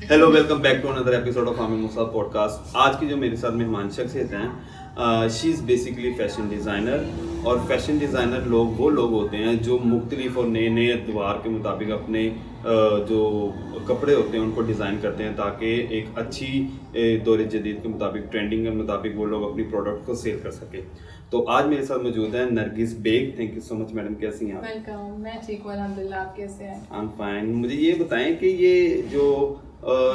Hello, welcome back to another episode of Aamir Musa podcast. आज की जो मेरे साथ मेहमान शख्सियत हैं, she is basically fashion designer. और फैशन डिज़ाइनर लोग वो लोग होते हैं जो मुख्तलिफ और नए नए अतवार के मुताबिक अपने जो कपड़े होते हैं उनको डिज़ाइन करते हैं ताकि एक अच्छी दौर जदीद के मुताबिक, ट्रेंडिंग के मुताबिक वो लोग अपनी प्रोडक्ट को सेल कर सकें। तो आज मेरे साथ मौजूद है Nargis Baig. Thank you so much madam, कैसी हैं आप? वेलकम, मैं ठीक हूँ अल्हम्दुलिल्लाह। आप कैसे हैं? I am fine. मुझे ये बताएं कि ये जो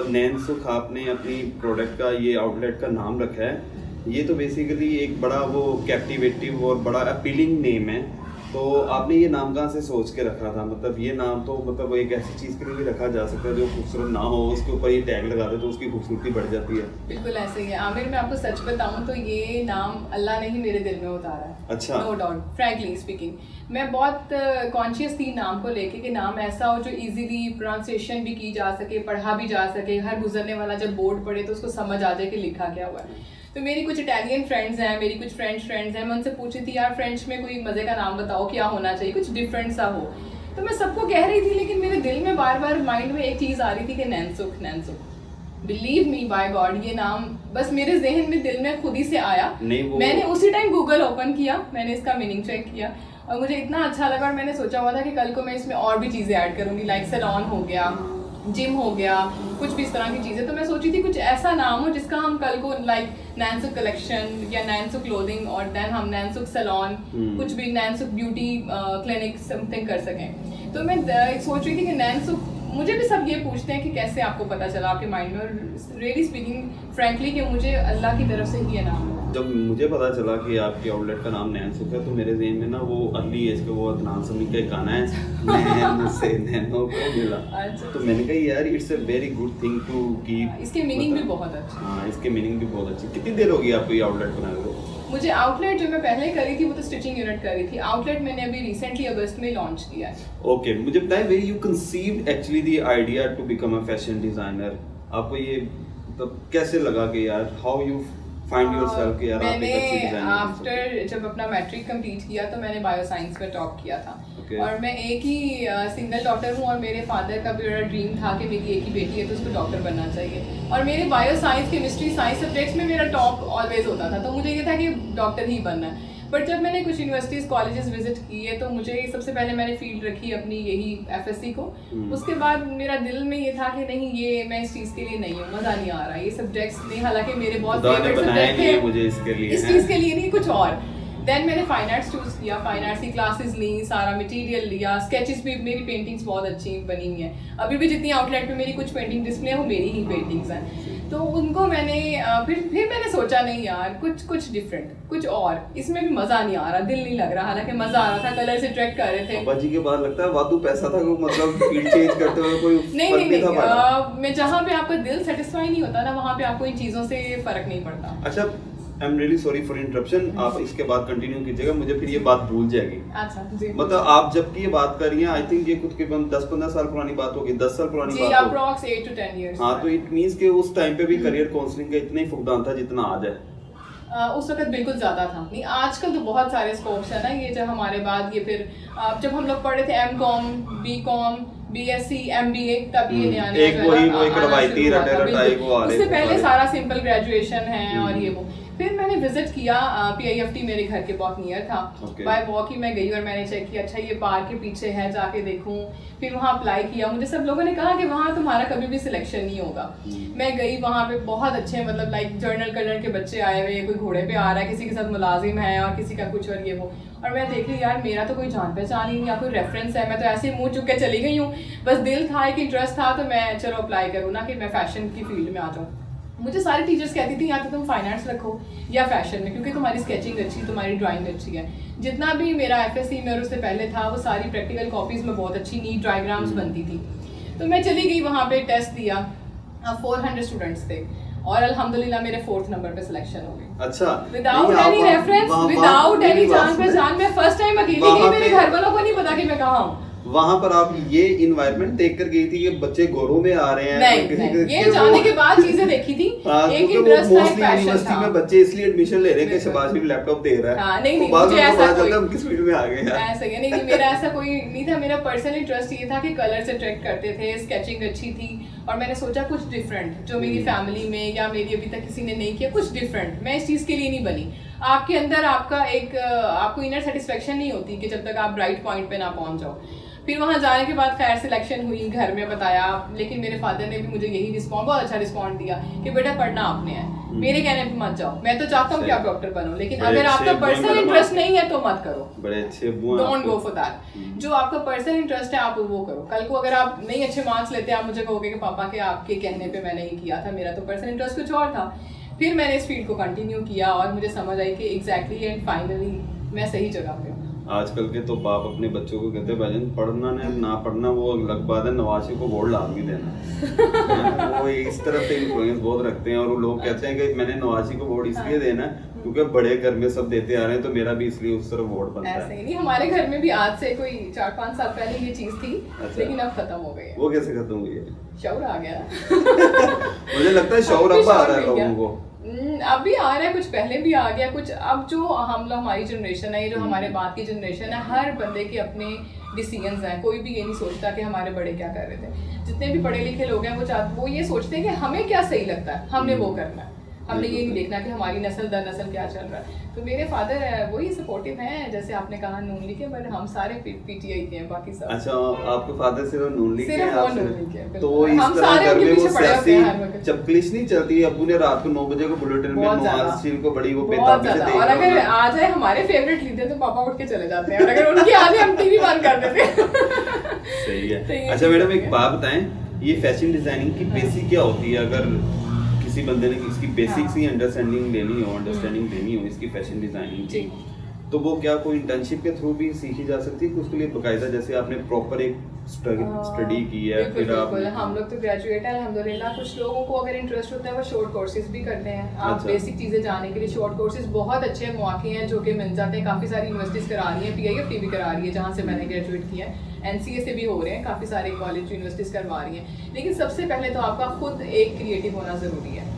नैनसुख आपने अपनी प्रोडक्ट का ये आउटलेट का नाम रखा है, ये तो बेसिकली एक बड़ा वो कैप्टिवेटिव और बड़ा अपीलिंग नेम है। तो आपने ये नाम कहाँ से सोच के रखा था? मतलब ये नाम तो मतलब एक ऐसी चीज़ के लिए भी रखा जा सकता है जो खूबसूरत ना हो, उसके ऊपर ये टैग लगा दे तो उसकी खूबसूरती बढ़ जाती है। बिल्कुल ऐसे ही है आमिर। मैं आपको सच बताऊं तो ये नाम अल्लाह ने ही मेरे दिल में उतारा है। अच्छा। नो डाउट, फ्रैंकली स्पीकिंग मैं बहुत कॉन्शियस थी नाम को लेके कि नाम ऐसा हो जो इजीली प्रोनाउंसिएशन भी की जा सके, पढ़ा भी जा सके, हर गुजरने वाला जब बोर्ड पढ़े तो उसको समझ आ जाए कि लिखा क्या हुआ है। तो मेरी कुछ इटालियन फ्रेंड्स हैं, मेरी कुछ फ्रेंच फ्रेंड्स हैं, मैं उनसे पूछी थी यार फ्रेंच में कोई मज़े का नाम बताओ, क्या होना चाहिए, कुछ डिफरेंट सा हो। तो मैं सबको कह रही थी, लेकिन मेरे दिल में बार बार माइंड में एक चीज़ आ रही थी कि Nainsukh Nainsukh. Believe me by God, ये नाम बस मेरे जहन में दिल में खुद ही से आया। मैंने उसी टाइम गूगल ओपन किया, मैंने इसका मीनिंग चेक किया और मुझे इतना अच्छा लगा। और मैंने सोचा हुआ था कि कल को मैं इसमें और भी चीज़ें ऐड करूँगी, लाइक सैलून हो गया, जिम हो गया, कुछ भी इस तरह की चीज़ें। तो मैं सोची थी कुछ ऐसा नाम हो जिसका हम कल को लाइक नैनसुख कलेक्शन या नैनसुख क्लोथिंग और देन हम नैनसुख सैलून, कुछ भी नैनसुख ब्यूटी क्लिनिक समथिंग कर सकें। तो मैं सोच रही थी कि नैनसुख, मुझे भी सब ये पूछते हैं कि कैसे आपको पता चला आपके माइंड में, और रियली स्पीकिंग फ्रैंकली कि मुझे अल्लाह की तरफ से ही ये नाम है। जब मुझे पता चला कि आपके आउटलेट का नाम नैनसुख है तो मेरे जहन में ना वो अर्ली एज के वो अदनान समी का एक गाना है, नैन से नैनो को मिला। अच्छा। तो मैंने कहा यार it's a very good thing to keep. इसके मीनिंग भी बहुत अच्छी। हाँ, इसके मीनिंग भी बहुत अच्छी। कितनी देर होगी आपको ये आउटलेट बनाए हुए? मुझे आउटलेट जो मैं पहले करी थी वो तो स्टिचिंग यूनिट करी थी। आउटलेट मैंने अभी रिसेंटली अगस्त में लॉन्च किया है। ओके, मुझे बताएं very you conceived actually the idea to become a fashion designer. आपको ये मतलब कैसे लगा कि यार हाउ यू फाइंड योरसेल्फ कि यार आप एक अच्छी डिजाइनर? मैंने आफ्टर जब अपना मैट्रिक कंप्लीट किया तो मैंने बायो साइंस में टॉप किया था। और मैं एक ही सिंगल डॉटर हूँ और मेरे फादर का भी बड़ा ड्रीम था कि मेरी एक ही बेटी है तो उसको डॉक्टर बनना चाहिए। और मेरे bio science, chemistry, science subjects में मेरा टॉप ऑलवेज होता था, तो मुझे ये था कि डॉक्टर ही बनना है। बट जब मैंने कुछ यूनिवर्सिटीज़ कॉलेजेस विजिट किए तो मुझे सबसे पहले मैंने फील्ड रखी अपनी यही FSC को। उसके बाद मेरा दिल में ये था कि नहीं, ये मैं इस चीज़ के लिए नहीं हूँ, मज़ा नहीं आ रहा ये सब्जेक्ट्स नहीं। हालांकि मेरे बहुत फेवरेट सब्जेक्ट थे, मुझे इसके लिए, इस चीज़ के लिए नहीं, कुछ और। देन मैंने फाइन आर्ट्स चूज़ किया, फाइन आर्ट्स की क्लासेस ली, सारा मटेरियल लिया, स्केचेस भी, मेरी पेंटिंग्स बहुत अच्छी बनी हुई हैं। अभी भी जितनी आउटलेट पे मेरी कुछ पेंटिंग डिस्प्ले है वो मेरी ही पेंटिंग्स हैं। तो उनको मैंने फिर मैंने सोचा नहीं यार कुछ डिफरेंट, कुछ और, इसमें भी मज़ा नहीं आ रहा, दिल नहीं लग रहा। हालांकि मज़ा आ रहा था, कलर से अट्रैक्ट कर रहे थे। बाबा जी के बाद लगता है वादू पैसा था, मतलब फील्ड चेंज करते हुए कोई नहीं, मैं जहाँ पे आपका दिल सेटिस्फाई नहीं होता ना, वहाँ पे आपको इन चीज़ों से फर्क नहीं पड़ता। अच्छा, I am really sorry for interruption, आप इसके बाद कंटिन्यू कीजिएगा, मुझे फिर ये बात भूल जाएगी। अच्छा जी। मतलब आप जबकि ये बात कर रही हैं, आई थिंक ये कुछ 10-15 साल पुरानी बात होगी, 10 साल पुरानी बात होगी। Approx 8 to 10 years। हाँ, तो इट मींस कि उस टाइम पे भी करियर काउंसलिंग का इतना ही फुकदान था जितना आज है। उस वक्त बिल्कुल ज़्यादा था। नहीं, आजकल तो बहुत सारे स्कोप्स है ना। ये जब हमारे बाद ये फिर जब हम लोग पढ़े थे MCOM, BCOM, BSc, MBA, तब ये नया एक रवायती रटाई वो आ रहे थे। उससे पहले सारा सिंपल ग्रेजुएशन है और ये वो। फिर मैंने विजिट किया PIFT, मेरे घर के बहुत नियर था। बाय वॉक ही मैं गई और मैंने चेक किया, अच्छा ये पार्क के पीछे है, जाके देखूं। फिर वहाँ अप्लाई किया। मुझे सब लोगों ने कहा कि वहाँ तुम्हारा कभी भी सिलेक्शन नहीं होगा। मैं गई वहाँ पे, बहुत अच्छे मतलब लाइक जर्नल कलर के बच्चे आए हुए, कोई घोड़े पे आ रहा है, किसी के साथ मुलाजिम है और किसी का कुछ और ये वो। और मैं देख रही यार मेरा तो कोई जान पहचान ही नहीं, या कोई रेफरेंस है, मैं तो ऐसे मुँह चुक के चली गई हूँ। बस दिल था, एक इंटरेस्ट था, तो मैं चलो अप्लाई करूँ ना कि मैं फैशन की फील्ड में आ जाऊँ। मुझे सारे टीचर्स कहती थी या तो तुम फाइन आर्ट्स रखो या फैशन में, क्योंकि तुम्हारी स्केचिंग अच्छी, तुम्हारी ड्राइंग अच्छी है। जितना भी मेरा FSC में और उससे पहले था वो सारी प्रैक्टिकल कॉपीज़ में बहुत अच्छी नीट डायग्राम्स बनती थी। तो मैं चली गई वहाँ पे, टेस्ट दिया, 400 स्टूडेंट्स थे और अल्हम्दुलिल्लाह मेरे 4th नंबर पे सिलेक्शन हो गई। अच्छा, without any reference, without any जान पहचान, मैं फर्स्ट टाइम अकेली गई, मेरे घर वालों को नहीं पता कि मैं कहाँ हूँ। वहां पर आप ये इन्वायरमेंट देख कर गई थी कि बच्चे गोरों में आ रहे हैं? नहीं, ये जाने के बाद चीजें देखी थी। एक इंटरेस्ट था, एक पैशन यूनिवर्सिटी था। में बच्चे इसलिए एडमिशन ले रहे हैं कि शबाश भी लैपटॉप दे रहा है। हाँ, नहीं, तो बाद मुझे में ऐसा पता कोई- चलता हम किस फील्ड में आ गए हैं। ऐसा ही नहीं, मेरा ऐसा कोई नहीं था। मेरा पर्सनल इंटरेस्ट ये था कि कलर्स अट्रैक्ट करते थे, स्केचिंग अच्छी थी और मैंने सोचा कुछ डिफरेंट जो मेरी फैमिली में या मेरी अभी तक किसी ने नहीं किया, कुछ डिफरेंट। मैं इस चीज़ के लिए नहीं बनी। आपके अंदर आपका एक आपको इनर सेटिस्फेक्शन नहीं होती कि जब तक आप राइट पॉइंट पे ना पहुंच जाओ। फिर वहाँ जाने के बाद खैर सिलेक्शन हुई, घर में बताया, लेकिन मेरे फादर ने भी मुझे यही रिस्पॉन्ड, बहुत अच्छा रिस्पॉन्ड दिया कि बेटा पढ़ना आपने है, मेरे कहने पे मत जाओ। मैं तो चाहता हूँ कि आप डॉक्टर बनो, लेकिन बड़े अगर आपका अच्छे पर्सनल मैडम इंटरेस्ट नहीं है तो मत करो। बड़े अच्छे बुआ डोंट गो फॉर दैट। जो आपका पर्सनल इंटरेस्ट है आप वो करो। कल को अगर आप नहीं अच्छे मार्क्स लेते, आप मुझे कहोगे कि पापा के आपके कहने पे मैंने ही किया था, मेरा तो पर्सनल इंटरेस्ट कुछ और था। फिर मैंने इस फील्ड को कंटिन्यू किया और मुझे समझ आई कि एग्जैक्टली एंड फाइनली मैं सही जगह पे हूँ। आजकल के तो बाप अपने बच्चों को कहते हैं भाईजान पढ़ना ना पढ़ना वो अलग बात है, नवाशी को बोर्ड लाजमी देना। वो इस तरफ से इन्फ्लुएंस बहुत रखते हैं और वो लोग कहते हैं कि मैंने नवाशी को बोर्ड इसलिए देना है क्योंकि बड़े घर में सब देते आ रहे हैं तो मेरा भी इसलिए उस तरफ बोर्ड बनता ऐसे है। ही नहीं, हमारे घर में भी आज से कोई 4-5 साल पहले ये चीज थी, अच्छा। लेकिन अब खत्म हो गई है। वो कैसे खत्म हुई है? शौर आ गया। मुझे लगता है शौर अब आ रहा है लोगों को। अभी आ रहा है, कुछ पहले भी आ गया, कुछ अब जो हम लोग हमारी जनरेशन है, ये जो हमारे बाद की जनरेशन है, हर बंदे के अपने डिसीजंस हैं। कोई भी ये नहीं सोचता कि हमारे बड़े क्या कर रहे थे। जितने भी पढ़े लिखे लोग हैं वो ये सोचते हैं कि हमें क्या सही लगता है, हमने वो करना है। हमने ये नहीं देखना कि हमारी नस्ल दर नस्ल क्या चल रहा है। तो मेरे फादर है वही सपोर्टिव हैं, जैसे आपने कहा नून लीग के, बट हम सारे पीटीआई के हैं, बाकी सब। अच्छा, आपके फादर सिर्फ नून लीग के हैं? सिर्फ वो आप नून सिर्फ- लीग के हैं, तो बिल्कुल। इस हम तरह सारे घर उनके में वो पीछे पड़े होते सियासी हैं हर वक्त। चपकलिश नहीं चलती? अब्बू ने रात को 9 बजे को बुलेटिन में बहुत नवाज ज्यादा। शरीफ को बड़ी वो बहुत बेताबी से ज्यादा। देख और रहा अगर होगा। आ जाए हमारे फेवरेट लीडर तो पापा उठ के चले जाते हैं, और अगर उनकी आ जाए हम टीवी बंद कर देते हैं। सही तो है। ये अच्छा मैडम, चीज़ एक है। बात बताएं, ये फैशन डिजाइनिंग की बेसिक क्या होती है? अगर किसी बंदे ने इसकी बेसिक सी अंडरस्टैंडिंग लेनी हो, इसकी फैशन डिजाइनिंग की, जी। तो वो क्या कोई इंटर्नशिप के थ्रू भी सीखी जा सकती है कि उसके लिए बकायदा जैसे आपने प्रॉपर एक स्टडी की है? बिल्कुल फिर आप बिल्कुल, हम लोग तो ग्रेजुएट हैं अल्हम्दुलिल्लाह। कुछ लोगों को अगर इंटरेस्ट होता है वो शॉर्ट कोर्सेज भी करते हैं। आप अच्छा। बेसिक चीज़ें जानने के लिए शॉर्ट कोर्सेज बहुत अच्छे मौके हैं जो कि मिल जाते हैं। काफ़ी सारी यूनिवर्सिटीज़ करा रही हैं, PIFT भी करा रही है जहाँ से मैंने ग्रेजुएट किया है, NCA से भी हो रहे हैं, काफ़ी सारे कॉलेज यूनिवर्सिटीज़ करवा रही हैं। लेकिन सबसे पहले तो आपका खुद एक क्रिएटिव होना ज़रूरी है।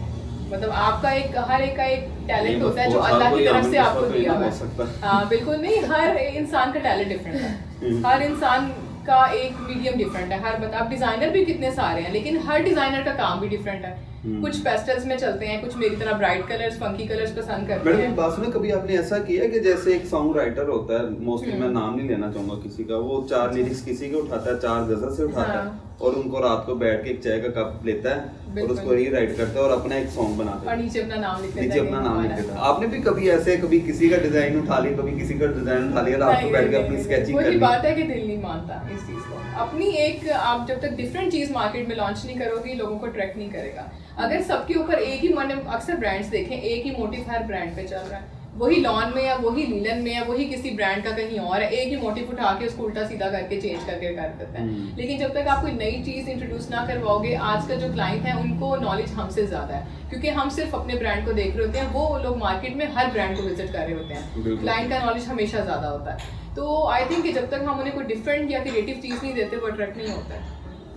मतलब आपका एक हर एक का एक टैलेंट होता है जो अल्लाह की तरफ से आपको दिया हुआ है। हाँ बिल्कुल नहीं, हर इंसान का टैलेंट डिफरेंट है। हर इंसान का एक मीडियम डिफरेंट है। अब डिजाइनर भी कितने सारे हैं, लेकिन हर डिजाइनर का काम भी डिफरेंट है। कुछ पेस्टल्स में चलते हैं, कुछ मेरी तरह ब्राइट कलर्स, फंकी कलर्स पसंद करते मैडम हैं। एक बात सुनो, कभी आपने ऐसा किया है कि जैसे एक सॉन्ग राइटर होता है, मोस्टली मैं नाम नहीं लेना चाहूंगा किसी का, वो 4 लिरिक्स किसी के उठाता है, 4 गजल से उठाता है और उनको रात को बैठ के एक चाय का कप लेता है और उसको रीराइट करता है और अपना एक सॉन्ग बनाता और है, नीचे अपना नाम लिख लेता नीचे है अपना कि नाम लिख हमारा। देता है। आपने भी कभी ऐसे कभी किसी का डिजाइन उठा लिया, कभी किसी का डिजाइन उठा लिया, रात को बैठ के अपनी स्केचिंग कर वही ली? बात है कि दिल नहीं मानता इस चीज को। अपनी एक आप जब तक डिफरेंट चीज मार्केट में लॉन्च नहीं करोगे, लोगों को अट्रैक्ट नहीं करेगा। अगर सबके ऊपर एक ही मैंने अक्सर ब्रांड्स देखे, एक ही मोटिव हर ब्रांड पे चल रहा है, वही लॉन में या वही लीलन में या वही किसी ब्रांड का कहीं और है, एक ही मोटिव उठा के उसको उल्टा सीधा करके चेंज करके कर देते हैं। लेकिन जब तक आप कोई नई चीज इंट्रोड्यूस ना करवाओगे, आज का जो क्लाइंट है उनको नॉलेज हमसे ज्यादा है, क्योंकि हम सिर्फ अपने ब्रांड को देख रहे होते हैं, वो लोग मार्केट में हर ब्रांड को विजिट कर रहे होते हैं। क्लाइंट का नॉलेज हमेशा ज्यादा होता है। तो आई थिंक कि जब तक हम उन्हें कोई डिफरेंट या क्रिएटिव चीज नहीं देते, वो अट्रैक्ट नहीं होता है।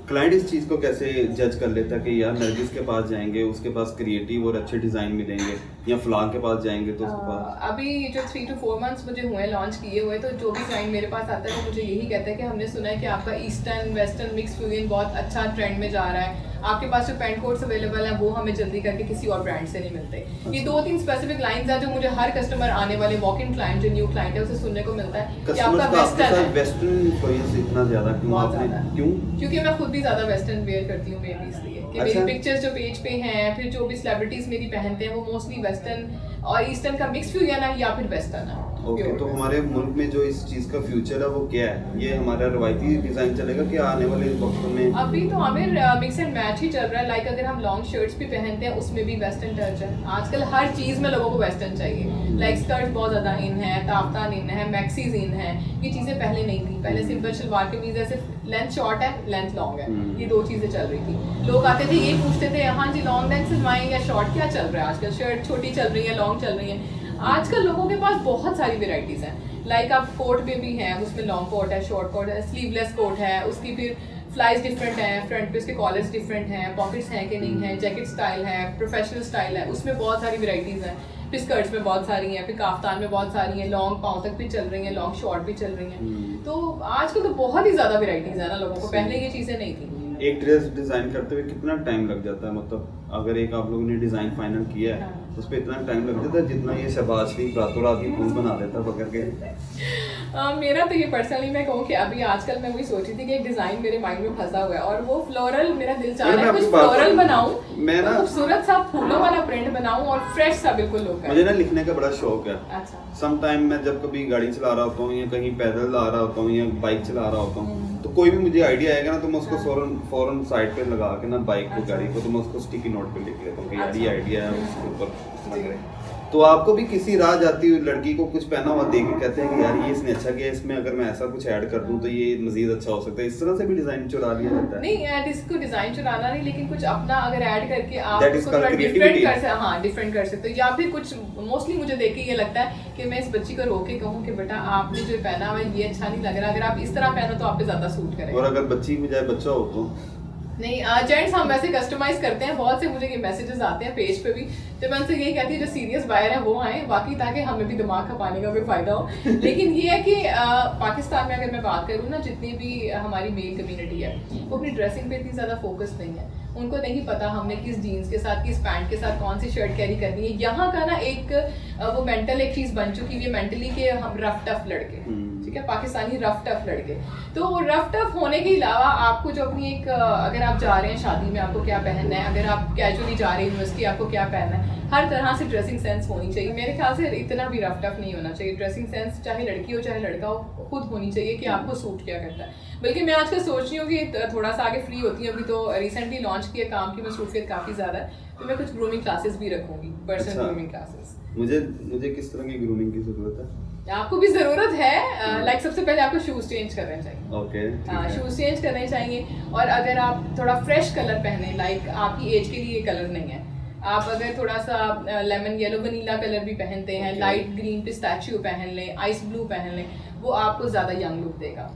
क्लाइंट इस चीज को कैसे जज कर लेता है कि यार नरगिस के पास जाएंगे उसके पास क्रिएटिव और अच्छे डिजाइन मिलेंगे, या फलां के पास जाएंगे तो उसके पास? अभी जो 3 to 4 months मुझे हुए लॉन्च किए हुए, तो जो भी क्लाइंट मेरे पास आता है वो मुझे यही कहता है कि हमने सुना है कि आपका ईस्टर्न वेस्टर्न मिक्स फ्यूजन बहुत अच्छा ट्रेंड में जा रहा है, आपके पास जो पेंट कोट्स अवेलेबल हैं वो हमें जल्दी करके किसी और ब्रांड से नहीं मिलते। ये 2-3 स्पेसिफिक लाइंस हैं जो मुझे हर कस्टमर आने वाले वॉक इन क्लाइंट जो न्यू क्लाइंट है उसे सुनने को मिलता है कि आपका वेस्टर्न है। वेस्टर्न इन्फ्लुएंस इतना ज्यादा क्यों बहुत आपने, ज्यादा। क्यों? क्योंकि मैं खुद भी ज्यादा वेस्टर्न वेयर करती हूँ, मेरी इसलिए कि अच्छा। मेरी पिक्चर्स जो पेज पे हैं, फिर जो भी सेलिब्रिटीज मेरी पहनते हैं वो मोस्टली वेस्टर्न और ईस्टर्न का मिक्स फ्यूजन है या फिर वेस्टर्न है। ओके, तो हमारे मुल्क में जो इस चीज का फ्यूचर है वो क्या है? ये हमारा रवायती डिजाइन चलेगा कि आने वाले वक्तों में? अभी तो हमें मिक्स एंड मैच ही चल रहा है। लाइक अगर हम लॉन्ग शर्ट्स भी पहनते हैं उसमें भी वेस्टर्न टच है। आजकल हर चीज में लोगों को वेस्टर्न चाहिए। लाइक स्कर्ट बहुत ज्यादा इन है, ताफ्तान इन है, मैक्सीज इन है। ये चीजें पहले नहीं थी। पहले सिंपल शलवार कमीज ऐसे लेंथ शॉर्ट है, लेंथ लॉन्ग है, ये 2 चीजें चल रही थी। लोग आते थे ये पूछते थे हाँ जी लॉन्ग लेंथ सिलवाएं या शॉर्ट, क्या चल रहा है आजकल? शर्ट छोटी चल रही है, लॉन्ग चल रही है। आजकल लोगों के पास बहुत सारी वेराइटीज हैं, लाइक आप कोट में भी हैं, उसमें लॉन्ग कोट है, शॉर्ट कोट है, स्लीवलेस कोट है, उसकी फिर फ्लाइज डिफरेंट हैं, फ्रंट पे उसके कॉलर्स डिफरेंट हैं, पॉकेट्स हैं कि नहीं है, जैकेट स्टाइल है, प्रोफेशनल स्टाइल है, उसमें बहुत सारी वेराइटीज़ हैं। फिर स्कर्ट्स में बहुत सारी हैं, फिर काफ्तान में बहुत सारी हैं, लॉन्ग पाँव तक भी चल रही हैं, लॉन्ग शॉर्ट भी चल रही हैं। तो आजकल तो बहुत ही ज़्यादा वेराइटीज़ है ना लोगों को, पहले ये चीज़ें नहीं थी। एक ड्रेस डिजाइन करते हुए कितना टाइम लग जाता है? मतलब अगर एक आप लोगों ने डिजाइन फाइनल किया है उस पर इतना टाइम लग जाता है जितना ये शहबाज शरीफ रातों रात ही फूल बना देता पकड़ के? मेरा तो ये पर्सनली मैं कहूँ कि अभी आजकल मैं वही सोच रही थी कि एक डिजाइन मेरे माइंड में फंसा हुआ है और वो फ्लोरल, मेरा दिल चाह रहा है कुछ फ्लोरल बनाऊं, मैं ना खूबसूरत सा फूलों वाला प्रिंट बनाऊं और फ्रेश सा बिल्कुल लुक है। मुझे ना लिखने का बड़ा शौक है। अच्छा। सम टाइम मैं जब कभी गाड़ी चला रहा होता हूँ या कहीं पैदल आ रहा होता हूँ या बाइक चला रहा होता हूँ तो कोई भी मुझे आइडिया आएगा ना तो मैं उसको फौरन साइड पे लगा के ना बाइक को गाड़ी को तो मैं उसको स्टिकी नोट पे लिख लेता हूँ कि यार ये आइडिया है उसके ऊपर लग रहा है। तो आपको भी किसी राह जाती हुई लड़की को कुछ पहना हुआ देख के कहते हैं कि यार ये इसने अच्छा किया, इसमें अगर मैं ऐसा कुछ ऐड कर दूं तो ये मजीद अच्छा हो सकता है, इस तरह से भी डिजाइन चुरा लिया जाता है? नहीं, इसको डिजाइन चुराना नहीं, लेकिन कुछ अपना अगर ऐड करके आप That is उसको थोड़ा called डिफरेंट creativity. कर सकते, हाँ डिफरेंट कर सकते हो। या फिर कुछ मोस्टली मुझे देख के ये लगता है कि मैं इस बच्ची को रोक के कहूँ कि बेटा आपने जो पहना हुआ है ये अच्छा नहीं लग रहा, अगर आप इस तरह पहनो तो आप पे ज्यादा सूट करेगा। और अगर बच्ची की बजाय बच्चा हो तो नहीं, जेंट्स हम वैसे कस्टमाइज करते हैं, बहुत से मुझे ये मैसेजेस आते हैं पेज पे भी, तो मैं उनसे यही कहती हूँ जो सीरियस बायर है वो आए, बाकी ताकि हमें भी दिमाग खपाने का कोई फायदा हो। लेकिन ये है कि पाकिस्तान में अगर मैं बात करूँ ना, जितनी भी हमारी मेल कम्युनिटी है वो अपनी ड्रेसिंग पे इतनी ज़्यादा फोकस नहीं है, उनको नहीं पता हमने किस जीन्स के साथ, किस पैंट के साथ कौन सी शर्ट कैरी करनी है। यहाँ का ना एक वो मेंटल एक चीज़ बन चुकी है मेंटली कि हम रफ टफ लड़के, ठीक है, पाकिस्तानी रफ टफ लड़के। तो वो रफ टफ होने के अलावा आपको जो अपनी एक अगर आप जा रहे हैं शादी में आपको क्या पहनना है, अगर आप कैजुअली जा रहे हैं यूनिवर्सिटी आपको क्या पहनना है, हर तरह से ड्रेसिंग सेंस होनी चाहिए। मेरे ख्याल से इतना भी रफ टफ नहीं होना चाहिए। ड्रेसिंग सेंस चाहे लड़की हो चाहे लड़का हो खुद होनी चाहिए कि आपको सूट क्या करता है। बल्कि मैं आजकल सोच रही हूँ कि थोड़ा सा आगे फ्री होती हूँ, अभी तो रिसेंटली लॉन्च किया काम की मसरूफियत काफ़ी ज़्यादा है, तो मैं कुछ ग्रूमिंग क्लासेस भी रखूँगी, पर्सनल ग्रूमिंग क्लासेस। मुझे किस तरह की ग्रूमिंग की जरूरत है? आपको भी जरूरत है, लाइक सबसे पहले आपको शूज चेंज करने चाहिए। ओके, हाँ, शूज चेंज करने चाहिए। और अगर आप थोड़ा फ्रेश कलर पहने, लाइक आपकी एज के लिए ये कलर नहीं है, आप अगर थोड़ा सा लेमन येलो वनीला कलर भी पहनते हैं, लाइट ग्रीन पिस्ताचियो पहन लें, आइस ब्लू पहन लें, वो आपको ज्यादा यंग लुक देगा।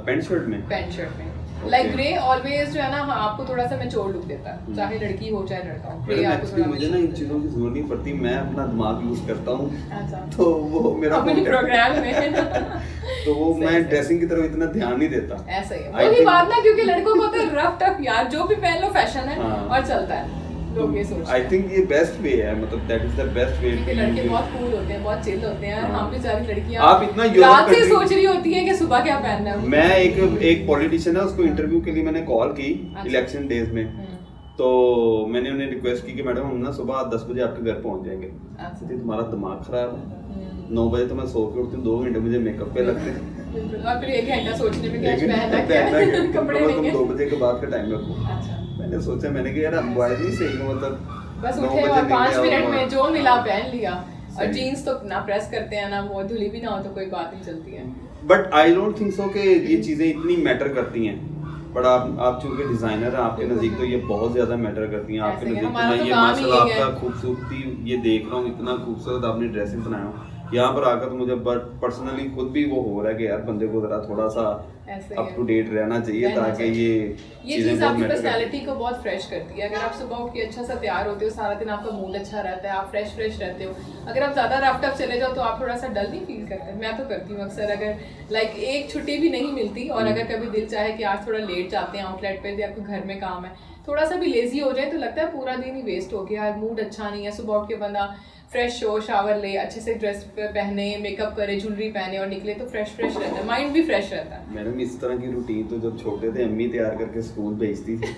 पैंट शर्ट में लाइक ग्रे ऑलवेज जो है ना, हाँ, आपको थोड़ा सा मैच्योर लुक देता है, चाहे लड़की हो चाहे लड़का हो। ग्रे आपको थोड़ा मुझे ना इन चीजों की जरूरत नहीं पड़ती, मैं अपना दिमाग यूज करता हूँ। अच्छा। तो वो मेरा प्रोग्राम में तो वो मैं ड्रेसिंग की तरफ इतना ध्यान नहीं देता। ऐसा ही है, वही बात ना, क्योंकि लड़कों को तो रफ टफ यार जो भी पहन लो फैशन है और चलता है, लोग ये सोचते हैं। आई थिंक ये बेस्ट वे है, मतलब that is the best way. क्योंकि लड़के बहुत कूल होते हैं, बहुत चिल होते हैं, हम बेचारी लड़कियां आप इतना रात से सोच रही होती है कि सुबह क्या पहनना है। मैं एक पॉलिटिशियन है, उसको इंटरव्यू के लिए मैंने कॉल की इलेक्शन डेज में, तो मैंने उन्हें रिक्वेस्ट की कि मैडम हम ना सुबह 10 बजे आपके घर पहुंच जाएंगे। तो तुम्हारा दिमाग खराब है, 9 बजे तो मैं सो के उठती हूँ, 2 घंटे मुझे मेकअप पे लगते हैं और फिर 1 घंटा सोचने में क्या पहनना है, कपड़े तुम 2 बजे के बाद का टाइम रखो। मैंने सोचा, मैंने कहा यार बॉयज नहीं सही हो, मतलब बस उठे और 5 मिनट में जो मिला पहन लिया। और जीन्स तो ना प्रेस करते हैं ना, वो धुली भी ना हो तो कोई बात नहीं चलती है। But I don't think so कि ये चीजें इतनी मैटर करती हैं, बट आप चूंकि डिजाइनर हैं, आपके नज़दीक तो ये बहुत ज्यादा मैटर करती हैं। आपके नज़दीक तो मैं ये माशाल्लाह आपका खूबसूरती ये देख रहा हूँ, इतना खूबसूरत आपने ड्रेसिंग बनाया हो यहाँ पर आकर, तो मुझे पर्सनली खुद भी वो हो रहा है कि यार बंदे को जरा थोड़ा सा अप टू डेट रहना चाहिए, ताकि ये चीज़ आपकी पर्सनालिटी को बहुत फ्रेश करती है। अगर आप सुबह उठ के अच्छा सा तैयार होते हो, सारा दिन आपका मूड अच्छा रहता है, आप फ्रेश रहते हो। अगर आप ज़्यादा रफ टफ चले जाओ तो आप थोड़ा सा डल नहीं फील करते। मैं तो करती हूँ अक्सर, अगर लाइक एक छुट्टी भी नहीं मिलती और अगर कभी दिल चाहे कि आज थोड़ा लेट जाते हैं आउटलेट पे, या आपको घर में काम है, थोड़ा सा भी लेजी हो जाए तो लगता है पूरा दिन ही वेस्ट हो गया, मूड अच्छा नहीं है। सुबह उठ के बंदा फ्रेश हो, शावर ले, अच्छे से ड्रेस पहने, मेकअप करे, ज्वेलरी पहने और निकले तो फ्रेश रहता है, माइंड भी फ्रेश रहता है। मैडम इस तरह की रूटीन तो जब छोटे थे अम्मी तैयार करके स्कूल भेजती थी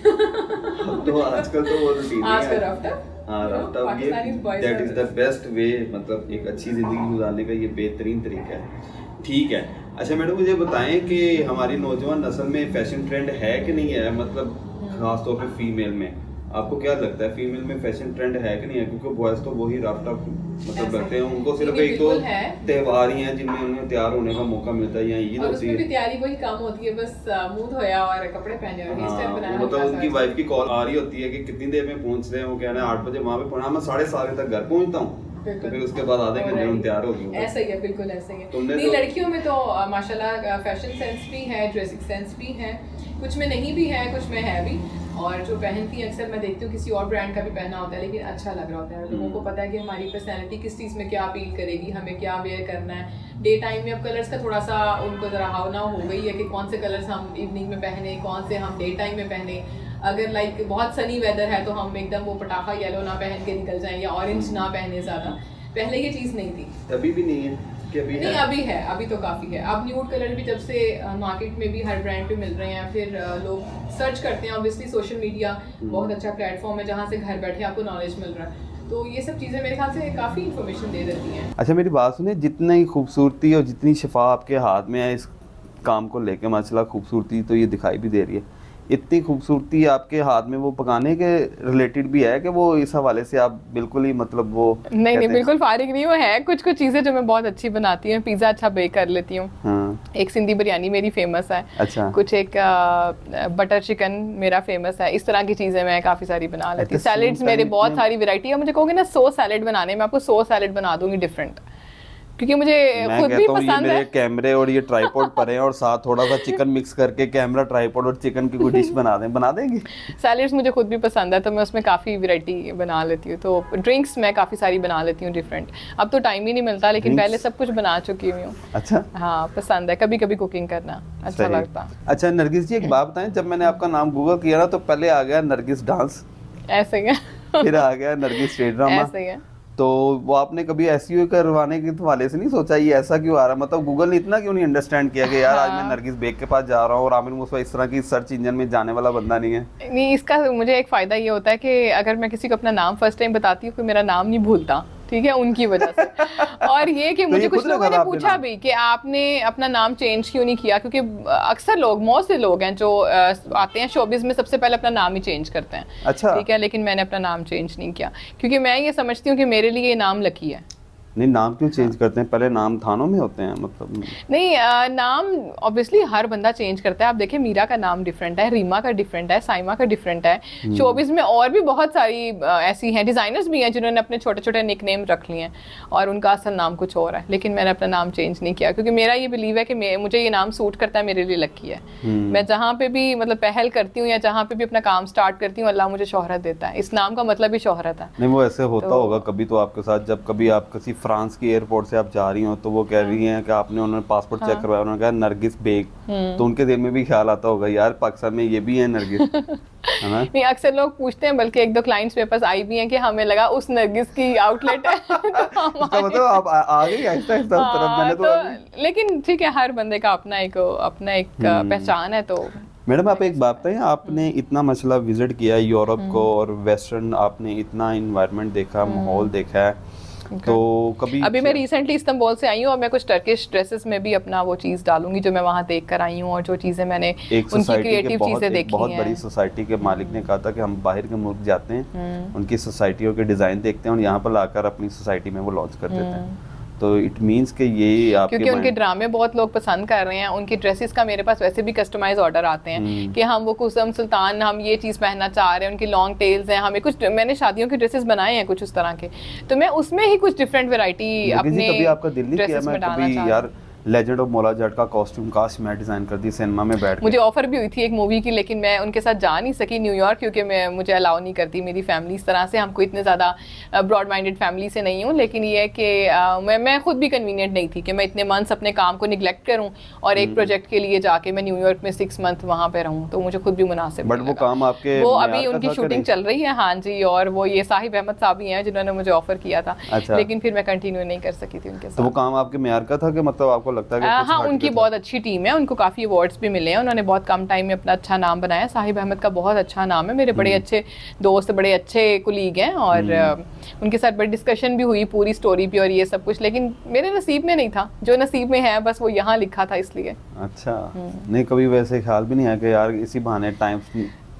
तो आजकल तो वो रूटीन नहीं है। रफ टफ ये that is the best way, मतलब एक अच्छी जिंदगी गुजारने का ये बेहतरीन तरीका है। ठीक है, अच्छा मैडम मुझे बताएं कि हमारी नौजवान नस्ल में फैशन ट्रेंड है कि नहीं है, मतलब खास तौर पे फीमेल में आपको क्या लगता है फीमेल में फैशन ट्रेंड है कि नहीं है? क्योंकि बॉयज तो वही रफ टफ मतलब ऐसा रखते हैं, उनको सिर्फ नहीं, एक तो बिल्कुल है। त्योहार ही हैं जिनमें उन्हें तैयार होने का मौका मिलता है, या ईद और होती उसमें भी है। तैयारी वही कम होती है, बस मुंह धोया और कपड़े पहने और हेयर स्टाइल हाँ, बनाया, वो मतलब हल्का उनकी सा। वाइफ की कॉल आ रही होती है कि कितनी देर में पहुंच रहे हैं, वो कह रहे हैं 8 बजे वहाँ पे पहुंचना, मैं 7:30 तक घर पहुंचता हूँ, तो फिर उसके बाद आधे घंटे में तैयार हो गई। ऐसा ही है, बिल्कुल ऐसा ही है। तुमने नहीं, तो- लड़कियों में तो माशाल्लाह फैशन सेंस भी है, ड्रेसिंग सेंस भी है, कुछ में नहीं भी है, कुछ में है भी। और जो पहनती है अक्सर मैं देखती हूँ किसी और ब्रांड का भी पहना होता है लेकिन अच्छा लग रहा होता है, लोगों को पता है कि हमारी पर्सनैलिटी किस चीज़ में क्या अपील करेगी, हमें क्या वेयर करना है। डे टाइम में अब कलर्स का थोड़ा सा उनको ज़रा हावना हो गई है कि कौन से कलर्स हम इवनिंग में पहने, कौन से हम डे टाइम में पहने। अगर लाइक बहुत सनी वेदर है तो हम एकदम वो पटाखा येलो ना पहन के निकल जाएं या ऑरेंज ना पहने ज़्यादा। पहले ये चीज़ नहीं थी। अभी भी नहीं है कि अभी नहीं, है? अभी है, अभी तो काफ़ी है। अब न्यूड कलर भी जब से मार्केट में भी हर ब्रांड पे मिल रहे हैं, फिर लोग सर्च करते हैं। ऑब्वियसली सोशल मीडिया बहुत अच्छा प्लेटफॉर्म है जहाँ से घर बैठे आपको नॉलेज मिल रहा है, तो ये सब चीज़ें मेरे ख्याल से काफ़ी इन्फॉर्मेशन दे देती हैं। अच्छा मेरी बात सुनिए, जितनी खूबसूरती और जितनी शिफा आपके हाथ में है इस काम को लेके, माशाल्लाह खूबसूरती तो ये दिखाई भी दे रही है, इतनी खूबसूरती आपके हाथ में वो पकाने के रिलेटेड भी है कि वो इस हवाले से आप बिल्कुल ही मतलब वो नहीं बिल्कुल फारिग नहीं, वो है कुछ कुछ चीज़ें जो मैं बहुत अच्छी बनाती हूँ। पिज़्ज़ा अच्छा बेक कर लेती हूँ। हाँ। एक सिंधी बिरयानी मेरी फेमस है। अच्छा। कुछ एक बटर चिकन मेरा फेमस है। इस तरह की चीज़ें मैं काफ़ी सारी बना लेती हूँ। सैलेड्स मेरे बहुत सारी वैरायटी है। मुझे कहोगे ना 100 सैलेड बनाने में, आपको 100 सैलेड बना दूंगी डिफरेंट, क्योंकि मुझे खुद भी पसंद है। कैमरे और ये ट्राइपॉड पर है और साथ थोड़ा सा चिकन मिक्स करके कैमरा ट्राइपॉड और चिकन की कोई डिश बना देंगे। सैलेड्स मुझे खुद भी पसंद है तो मैं उसमें काफ़ी वैरायटी बना लेती हूँ। तो ड्रिंक्स मैं काफ़ी सारी बना लेती हूँ डिफरेंट। अब तो टाइम ही नहीं मिलता, लेकिन पहले सब कुछ बना चुकी हुई हूँ। अच्छा। हाँ, पसंद है, कभी कभी कुकिंग करना अच्छा लगता। अच्छा नरगिस जी, एक बात बताएं, जब मैंने आपका नाम गूगल किया ना तो पहले आ गया नरगिस डांस, ऐसे ही है। फिर आ गया नरगिस स्टेज ड्रामा। ऐसे ही है। तो वो आपने कभी एसईओ करवाने के हवाले से नहीं सोचा ये ऐसा क्यों आ रहा है? मतलब गूगल ने इतना क्यों नहीं अंडरस्टैंड किया कि यार आज मैं नरगिस बेग के पास जा रहा हूँ और आमिर मूसा इस तरह की सर्च इंजन में जाने वाला बंदा नहीं है? नहीं, इसका मुझे एक फ़ायदा ये होता है कि अगर मैं किसी को अपना नाम फर्स्ट टाइम बताती हूँ, कोई मेरा नाम नहीं भूलता, ठीक है, उनकी वजह से। और ये कि मुझे कुछ लोगों ने पूछा भी कि आपने अपना नाम चेंज क्यों नहीं किया, क्योंकि अक्सर लोग, बहुत से लोग हैं जो आते हैं शोबिज़ में सबसे पहले अपना नाम ही चेंज करते हैं। अच्छा। ठीक है, लेकिन मैंने अपना नाम चेंज नहीं किया क्योंकि मैं ये समझती हूँ कि मेरे लिए ये नाम लकी है। नहीं, नाम क्यों चेंज करते हैं? पहले नाम थानों में होते हैं मतलब। नहीं, नाम ऑब्वियसली हर बंदा चेंज करता है। आप देखें, मीरा का नाम डिफरेंट है, रीमा का डिफरेंट है, साइमा का डिफरेंट है। शोबिज़ में और भी बहुत सारी ऐसी हैं, डिज़ाइनर्स भी हैं जिन्होंने अपने छोटे छोटे निकनेम रख लिए हैं और उनका असल नाम कुछ और है। लेकिन मैंने अपना नाम चेंज नहीं किया क्योंकि मेरा ये बिलीव है कि मुझे ये नाम सूट करता है, मेरे लिए लकी है। मैं जहाँ पे भी मतलब पहल करती हूँ या जहाँ पे भी अपना काम स्टार्ट करती हूँ, अल्लाह मुझे शोहरत देता है। इस नाम का मतलब ही शोहरत है। नहीं, वो ऐसे होता होगा कभी तो आपके साथ, जब कभी आप किसी फ्रांस की एयरपोर्ट से आप जा रही हो तो वो कह रही हैं कि आपने उन्होंने पासपोर्ट चेक करवाया, उन्होंने कहा नरगिस बेग, तो उनके दिल में भी ख्याल आता होगा यार पाकिस्तान में ये भी है नरगिस, है ना? नहीं, अक्सर लोग पूछते हैं, बल्कि 1-2 क्लाइंट्स मेरे पास आई भी हैं कि हमें लगा उस नरगिस की आउटलेट है। तो इसका मतलब आप आ गई आहिस्ता आहिस्ता उस तरफ। मैंने तो लेकिन ठीक है, हर बंदे का अपना एक पहचान है। तो मैडम आप एक बात बताइए, आपने इतना मसला विजिट किया यूरोप को और वेस्टर्न, आपने इतना इन्वायरमेंट देखा, माहौल देखा है, तो कभी अभी मैं रिसेंटली इस्तांबुल से आई हूँ और मैं कुछ टर्किश ड्रेसेस में भी अपना वो चीज़ डालूंगी जो मैं वहाँ देख कर आई हूँ और जो चीज़ें मैंने उनकी क्रिएटिव चीज़ें देखी हैं। बहुत बड़ी सोसाइटी के मालिक ने कहा था कि हम बाहर के मुल्क जाते हैं, उनकी सोसाइटियों के डिज़ाइन देखते हैं और यहाँ पर लाकर अपनी सोसाइटी में वो लॉन्च कर देते हैं। तो इट मींस कि ये आपके क्योंकि उनके ड्रामे बहुत लोग पसंद कर रहे हैं, उनकी ड्रेसेस का मेरे पास वैसे भी कस्टमाइज ऑर्डर आते हैं कि हम वो कुसम सुल्तान, हम ये चीज़ पहनना चाह रहे हैं, उनकी लॉन्ग टेल्स हैं, हमें कुछ, मैंने शादियों के ड्रेसेस बनाए हैं कुछ उस तरह के, तो मैं उसमें ही कुछ डिफरेंट वैरायटी अपने आपका दिल नहीं किया मैं कभी यार लेजेंड ऑफ मौला जट का कॉस्ट्यूम काश मैं डिजाइन कर दी सिनेमा में बैठ के? मुझे ऑफर भी हुई थी एक मूवी की, लेकिन मैं उनके साथ जा नहीं सकी न्यूयॉर्क, क्योंकि मुझे अलाउ नहीं करती मेरी फैमिली इस तरह से। हमको इतने ज़्यादा ब्रॉड माइंडेड फैमिली से नहीं हूँ, लेकिन ये है कि मैं खुद भी कन्वीनियंट नहीं थी कि मैं इतने मंथ्स अपने काम को निगलेक्ट करूँ और एक प्रोजेक्ट के लिए जाके मैं न्यूयॉर्क में 6 मंथ वहाँ पे रहूँ, तो मुझे खुद भी मुनासिब। बट वो काम आपके, वो अभी उनकी शूटिंग चल रही है, हाँ जी, और वो ये साहिब अहमद साहब ही हैं जिन्होंने मुझे ऑफर किया था। अच्छा। लेकिन फिर मैं कंटिन्यू नहीं कर सकी थी उनके साथ। तो वो काम आपके मेयार का था कि मतलब आपको लगता है कि हाँ, उनकी बहुत अच्छी टीम है, उनको काफ़ी अवार्ड्स भी मिले हैं, उन्होंने बहुत कम टाइम में अपना अच्छा नाम बनाया। साहिब अहमद का बहुत अच्छा नाम है, मेरे बड़े अच्छे दोस्त, बड़े अच्छे कुलीग हैं और उनके साथ बड़ी डिस्कशन भी हुई पूरी स्टोरी पे और ये सब कुछ, लेकिन मेरे नसीब में नहीं था, जो नसीब में है बस वो यहाँ लिखा था इसलिए। अच्छा। नहीं, कभी वैसे ख्याल भी नहीं आया कि यार इसी बहाने टाइम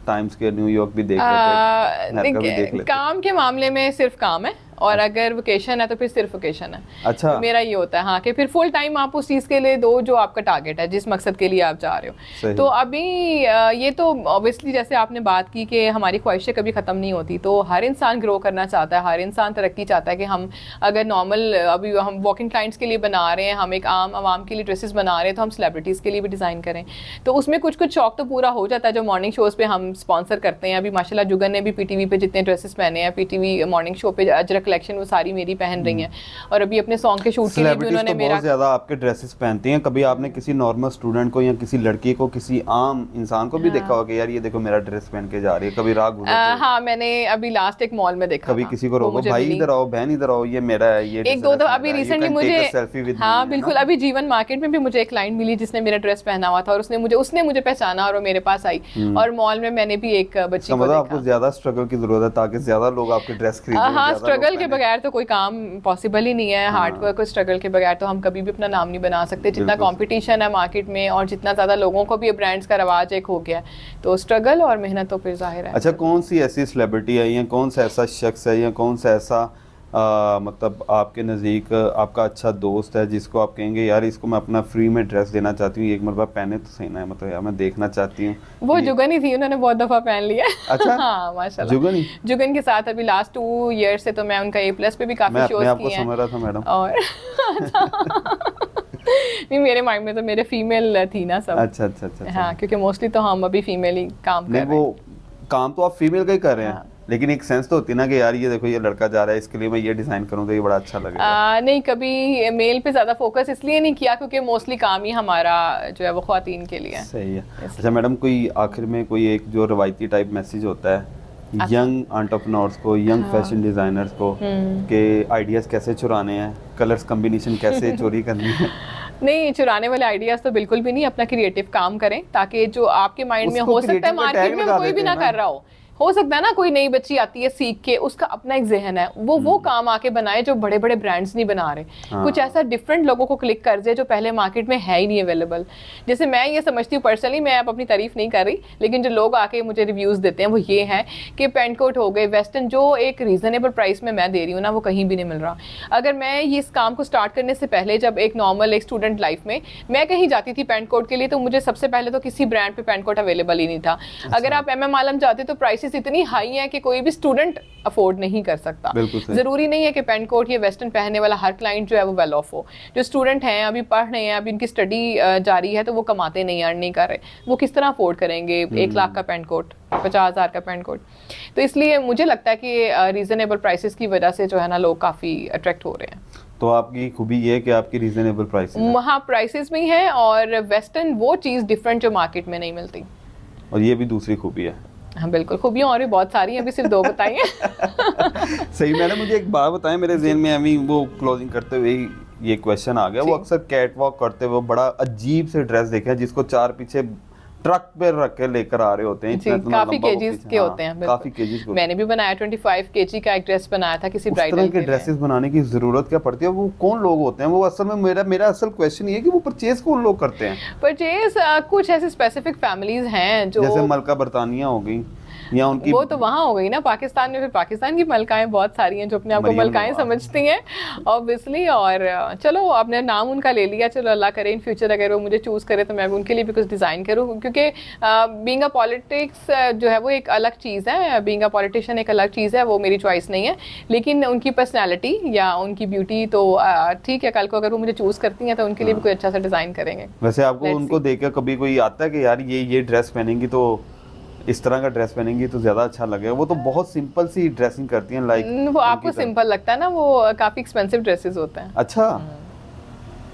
टाइम्स के न्यूयॉर्क भी देख लेते, अमेरिका भी देख लेते। काम के मामले में सिर्फ काम है, और अगर वेकेशन है तो फिर सिर्फ वेकेशन है। अच्छा, तो मेरा ये होता है हाँ कि फिर फुल टाइम आप उस चीज़ के लिए दो जो आपका टारगेट है, जिस मकसद के लिए आप जा रहे हो। तो अभी ये तो ऑब्वियसली जैसे आपने बात की कि हमारी ख्वाहिशें कभी ख़त्म नहीं होती, तो हर इंसान ग्रो करना चाहता है, हर इंसान तरक्की चाहता है कि हम अगर नॉर्मल अभी हम वॉकिंग क्लाइंट्स के लिए बना रहे हैं, हम एक आम आवाम के लिए ड्रेसेस बना रहे हैं, तो हम सेलिब्रिटीज़ के लिए भी डिज़ाइन करें, तो उसमें कुछ कुछ शौक तो पूरा हो जाता है जो मॉर्निंग शोज़ पे हम स्पॉन्सर करते हैं। अभी माशाल्लाह जुगन ने भी पीटीवी पे जितने ड्रेसेस पहने हैं, पीटीवी मॉर्निंग शो पे अजरक कलेक्शन वो सारी मेरी पहन रही हैं, और अभी अपने सॉन्ग के शूट के लिए भी उन्होंने मेरा बहुत ज्यादा आपके ड्रेसेस पहनती हैं। कभी आपने किसी नॉर्मल स्टूडेंट को या किसी लड़की को, किसी आम इंसान को भी देखा होगा कि यार ये देखो मेरा ड्रेस पहन के जा रही है, कभी राह गुजरते हुए? हाँ, मैंने अभी लास्ट एक मॉल में देखा, कभी किसी को रोको, भाई इधर आओ, बहन इधर आओ, ये मेरा है, ये एक दो तो अभी रिसेंटली मुझे, हाँ बिल्कुल, अभी जीवन मार्केट में भी मुझे एक क्लाइंट मिली जिसने मेरा ड्रेस पहना हुआ था, और उसने मुझे पहचाना और वो मेरे पास आई, और मॉल में मैंने भी एक बच्ची को देखा। आपको ज्यादा स्ट्रगल की जरूरत है ताकि ज्यादा लोग आपके ड्रेस खरीदें। हाँ, स्ट्रगल के बगैर तो कोई काम पॉसिबल ही नहीं है, हार्ड वर्क और स्ट्रगल के बगैर तो हम कभी भी अपना नाम नहीं बना सकते। जितना कंपटीशन है मार्केट में और जितना ज़्यादा लोगों को भी ब्रांड्स का रवाज एक हो गया, तो स्ट्रगल और मेहनत तो फिर जाहिर है। अच्छा, कौन सी ऐसी सेलिब्रिटी है या कौन सा ऐसा शख्स है या कौन सा ऐसा मतलब आपके नज़दीक आपका अच्छा दोस्त है जिसको आप कहेंगे यार इसको मैं अपना फ्री में ड्रेस देना चाहती हूँ, एक मरतबा पहने तो सही ना है, मतलब यार मैं देखना चाहती हूँ? वो जुगन ही थी, उन्होंने बहुत दफ़ा पहन लिया। अच्छा। हाँ माशाल्लाह, जुगन के साथ अभी लास्ट 2 ईयर से तो मैं उनका A+ पे भी काफ़ी शोज किए हैं। समझ रहा था मैडम। और नहीं, मेरे माइंड में तो मेरे फीमेल थी ना सब। अच्छा। हाँ, क्योंकि मोस्टली तो हम अभी फीमेल ही काम कर रहे हैं। वो काम तो आप फीमेल का ही कर रहे हैं, लेकिन एक सेंस तो होती है ना कि यार ये देखो ये लड़का जा रहा है, इसके लिए मैं ये डिजाइन करूँ तो ये बड़ा अच्छा लगेगा। नहीं, कभी मेल पे ज्यादा फोकस इसलिए नहीं किया क्योंकि मोस्टली काम ही हमारा जो है वो ख्वातीन के लिए है। सही है। अच्छा मैडम, कोई आखिर में कोई एक जो रवायती टाइप मैसेज होता है यंग एंटरप्रेन्योर्स को, यंग फैशन डिजाइनर्स को, के आइडियाज कैसे चुराने हैं, कलर्स कॉम्बिनेशन कैसे चोरी करनी है? नहीं, चुराने वाले आइडियाज तो बिल्कुल भी नहीं, अपना क्रिएटिव काम करें ताकि जो आपके माइंड में हो सकता है मार्केट में कोई भी ना कर रहा हो सकता है ना, कोई नई बच्ची आती है सीख के, उसका अपना एक जहन है, वो काम आके बनाए जो बड़े बड़े ब्रांड्स नहीं बना रहे। कुछ ऐसा डिफरेंट लोगों को क्लिक कर दे जो पहले मार्केट में है ही नहीं अवेलेबल। जैसे मैं ये समझती हूँ पर्सनली, मैं अब अपनी तारीफ नहीं कर रही, लेकिन जो लोग आके मुझे रिव्यूज़ देते हैं वो ये है कि पेंट कोट हो गए वेस्टर्न, जो एक रीजनेबल प्राइस में मैं दे रही हूँ ना, वो कहीं भी नहीं मिल रहा। अगर मैं ये इस काम को स्टार्ट करने से पहले, जब एक नॉर्मल एक स्टूडेंट लाइफ में मैं कहीं जाती थी पेंट कोट के लिए, तो मुझे सबसे पहले तो किसी ब्रांड पे पेंट कोट अवेलेबल ही नहीं था। अगर आप MM आलम जाते तो प्राइसेस इतनी हाई है कि कोई भी स्टूडेंट अफोर्ड नहीं कर सकता। जरूरी नहीं है कि पेंट कोट या वेस्टर्न पहनने वाला हर क्लाइंट जो है वो वेल ऑफ हो। जो स्टूडेंट हैं, अभी पढ़ रहे हैं, अभी इनकी स्टडी जारी है, तो वो कमाते नहीं, अर्न नहीं कर रहे, वो किस तरह अफोर्ड करेंगे 1 लाख का पेंट कोट, 50,000 का पेंट कोट? तो इसलिए मुझे लगता है कि रीजनेबल प्राइसेस की वजह से जो है ना लोग काफ़ी अट्रैक्ट हो रहे हैं। तो आपकी खूबी ये है कि आपकी रीजनेबल प्राइसेस है। वहाँ प्राइसेस भी हैं, और वेस्टर्न वो चीज़ डिफरेंट जो मार्केट में नहीं मिलती, और ये भी दूसरी खूबी है। हाँ बिल्कुल, खूबियाँ और भी बहुत सारी हैं, अभी सिर्फ 2 बताई हैं। सही। मैंने मुझे एक बात बताएं, मेरे ज़हन में अभी वो क्लोजिंग करते हुए ये क्वेश्चन आ गया, वो अक्सर कैट वॉक करते हुए बड़ा अजीब से ड्रेस देखे हैं जिसको 4 पीछे ट्रक पे रख के लेकर आ रहे होते हैं, काफी केजीज के होते हैं। काफी केजीज के। मैंने भी बनाया 25 केजी का एक ड्रेस बनाया था किसी ब्राइडल के लिए। उस तरह के ड्रेसेस बनाने की जरूरत क्या पड़ती है? वो कौन लोग होते हैं? वो असल में मेरा असल क्वेश्चन ये है कि वो परचेज कौन लोग करते हैं? परचेज कुछ ऐसे स्पेसिफिक फैमिलीज हैं जो, जैसे मलका बरतानिया हो गई या उनकी, वो तो वहाँ हो गई ना पाकिस्तान में, फिर पाकिस्तान की मलकाएं बहुत सारी हैं जो अपने आप को मलकाएं समझती हैं ऑब्वियसली। और चलो आपने नाम उनका ले लिया, चलो अल्लाह करे इन फ्यूचर अगर वो मुझे चूज़ करे तो मैं भी उनके लिए भी कुछ डिज़ाइन करूँ, क्योंकि बीइंग अ पॉलिटिक्स जो है वो एक अलग चीज़ है, बीइंग अ पॉलिटिशियन एक अलग चीज़ है, वो मेरी चॉइस नहीं है। लेकिन उनकी पर्सनैलिटी या उनकी ब्यूटी तो ठीक है, कल को अगर वो मुझे चूज़ करती हैं तो उनके लिए भी कोई अच्छा सा डिज़ाइन करेंगे। वैसे आपको उनको देखकर कभी कोई आता है कि यार ये ड्रेस पहनेंगी तो इस तरह का ड्रेस पहनेंगी तो ज्यादा अच्छा लगेगा? वो तो बहुत सिंपल सी ड्रेसिंग करती हैं, लाइक वो आपको सिंपल लगता है ना, वो काफी एक्सपेंसिव ड्रेसेस होते हैं। अच्छा।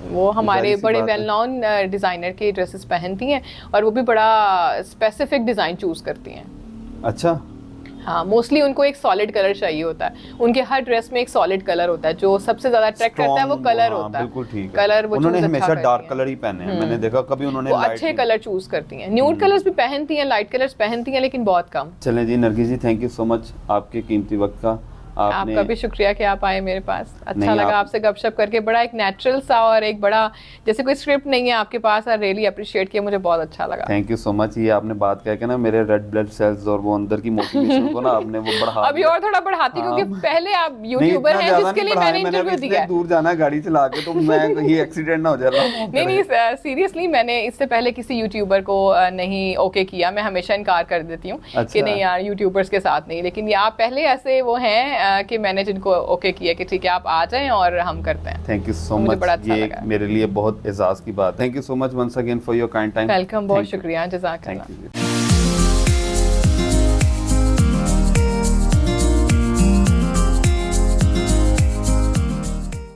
वो हमारे बड़े वेल नोन डिजाइनर के ड्रेसेस पहनती हैं, और वो भी बड़ा स्पेसिफिक डिजाइन चूज करती हैं। अच्छा। हाँ, मोस्टली उनको एक सॉलिड कलर चाहिए होता है, उनके हर ड्रेस में एक सॉलिड कलर होता है, जो सबसे ज्यादा अट्रैक्ट करता है वो कलर होता है। बिल्कुल ठीक है। कलर वो उन्होंने हमेशा डार्क कलर ही पहने हैं, मैंने देखा कभी उन्होंने अच्छे कलर चूज करती हैं। न्यूड कलर्स भी पहनती हैं, लाइट कलर्स पहनती हैं, लेकिन बहुत कम। चलें जी नरगिस जी, थैंक यू सो मच आपके कीमती वक्त का। आपका भी शुक्रिया कि आप आए मेरे पास। अच्छा लगा आप... आपसे गपशप करके, बड़ा एक नेचुरल सा और एक बड़ा जैसे कोई स्क्रिप्ट नहीं है आपके पास। आई रियली अप्रिशिएट किया, मुझे बहुत अच्छा लगा। Thank you so much. ये आपने बात कह के ना मेरे रेड ब्लड सेल्स और वो अंदर की मोटिवेशन को ना आपने वो बढ़ा अभी और थोड़ा बढ़ाती, क्योंकि पहले आप यूट्यूबर हैं जिसके लिए मैंने इंटरव्यू दिया है। दूर जाना है गाड़ी चला के, तो मैं ये एक्सीडेंट ना हो जाए। नहीं सीरियसली मैंने इससे पहले किसी यूट्यूबर को नहीं ओके किया। मैं हमेशा इनकार कर देती हूँ कि नहीं यार यूट्यूबर्स के साथ नहीं, लेकिन ये आप पहले ऐसे वो हैं कि मैंने जिनको ओके किया कि ठीक है आप आ जाएं और हम करते हैं। थैंक यू सो मच, ये मेरे लिए बहुत एजाज की बात। Thank you so much once again for your kind time. Welcome, बहुत शुक्रिया, जज़ाकल्लाह।